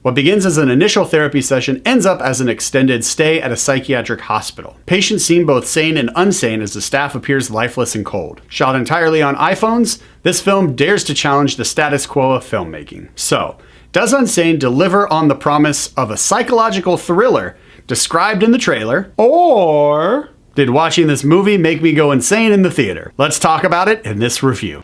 What begins as an initial therapy session ends up as an extended stay at a psychiatric hospital. Patients seem both sane and unsane as the staff appears lifeless and cold. Shot entirely on iPhones, this film dares to challenge the status quo of filmmaking. So, does Unsane deliver on the promise of a psychological thriller described in the trailer, or did watching this movie make me go insane in the theater? Let's talk about it in this review.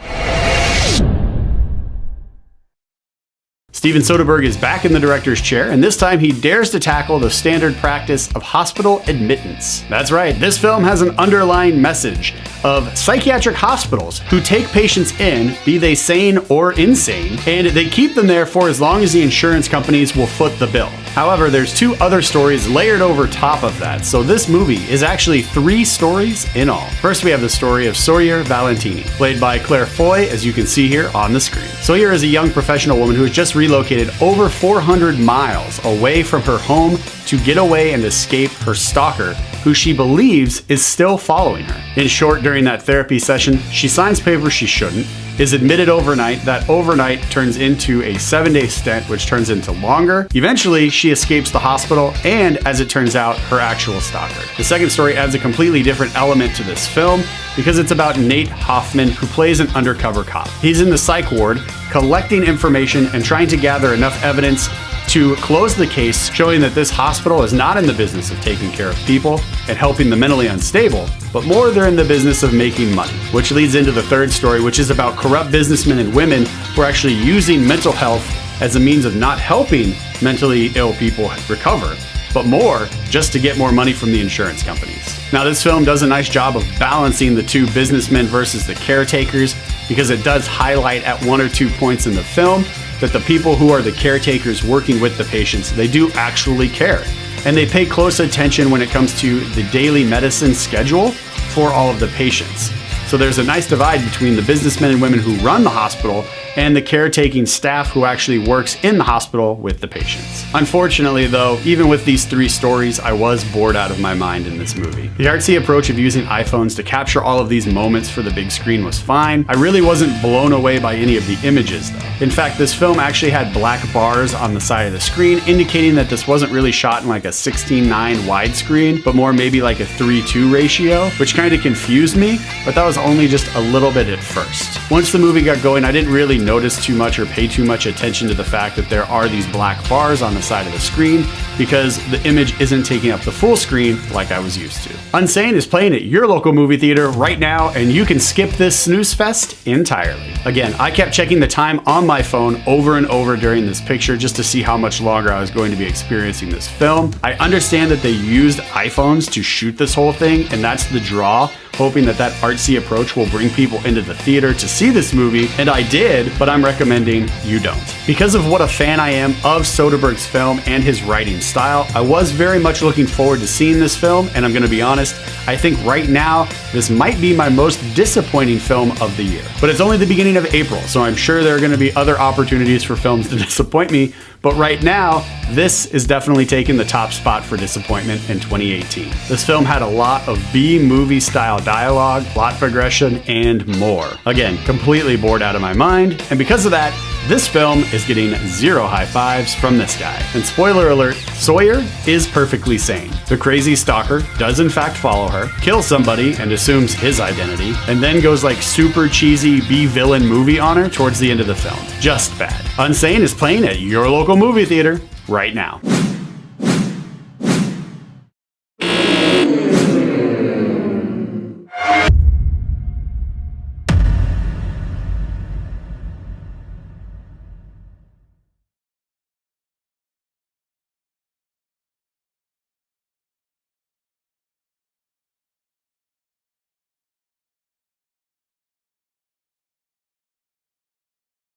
Steven Soderbergh is back in the director's chair, and this time he dares to tackle the standard practice of hospital admittance. That's right, this film has an underlying message of psychiatric hospitals who take patients in, be they sane or insane, and they keep them there for as long as the insurance companies will foot the bill. However, there's two other stories layered over top of that, so this movie is actually 3 stories in all. First, we have the story of Sawyer Valentini, played by Claire Foy, as you can see here on the screen. Sawyer is a young professional woman who has just relocated over 400 miles away from her home to get away and escape her stalker, who she believes is still following her. In short, during that therapy session, she signs papers she shouldn't, is admitted overnight. That overnight turns into a 7-day stint, which turns into longer. Eventually, she escapes the hospital and, as it turns out, her actual stalker. The second story adds a completely different element to this film because it's about Nate Hoffman, who plays an undercover cop. He's in the psych ward, collecting information and trying to gather enough evidence to close the case, showing that this hospital is not in the business of taking care of people and helping the mentally unstable, but more they're in the business of making money. Which leads into the third story, which is about corrupt businessmen and women who are actually using mental health as a means of not helping mentally ill people recover, but more just to get more money from the insurance companies. Now, this film does a nice job of balancing the two businessmen versus the caretakers, because it does highlight at 1 or 2 points in the film that the people who are the caretakers working with the patients, they do actually care. And they pay close attention when it comes to the daily medicine schedule for all of the patients. So there's a nice divide between the businessmen and women who run the hospital and the caretaking staff who actually works in the hospital with the patients. Unfortunately though, even with these 3 stories, I was bored out of my mind in this movie. The artsy approach of using iPhones to capture all of these moments for the big screen was fine. I really wasn't blown away by any of the images though. In fact, this film actually had black bars on the side of the screen, indicating that this wasn't really shot in like a 16:9 widescreen, but more maybe like a 3:2 ratio, which kind of confused me, but that was only just a little bit at first. Once the movie got going, I didn't really notice too much or pay too much attention to the fact that there are these black bars on the side of the screen, because the image isn't taking up the full screen like I was used to. Unsane is playing at your local movie theater right now, and you can skip this snooze fest entirely. Again, I kept checking the time on my phone over and over during this picture just to see how much longer I was going to be experiencing this film. I understand that they used iPhones to shoot this whole thing, and that's the draw, hoping that that artsy approach will bring people into the theater to see this movie, and I did, but I'm recommending you don't. Because of what a fan I am of Soderbergh's film and his writing style, I was very much looking forward to seeing this film, and I'm gonna be honest, I think right now, this might be my most disappointing film of the year. But it's only the beginning of April, so I'm sure there are gonna be other opportunities for films to disappoint me, but right now, this is definitely taking the top spot for disappointment in 2018. This film had a lot of B-movie style dialogue, plot progression, and more. Again, completely bored out of my mind, and because of that, this film is getting 0 high fives from this guy. And spoiler alert, Sawyer is perfectly sane. The crazy stalker does in fact follow her, kills somebody and assumes his identity, and then goes like super cheesy B-villain movie on her towards the end of the film. Just bad. Unsane is playing at your local movie theater right now.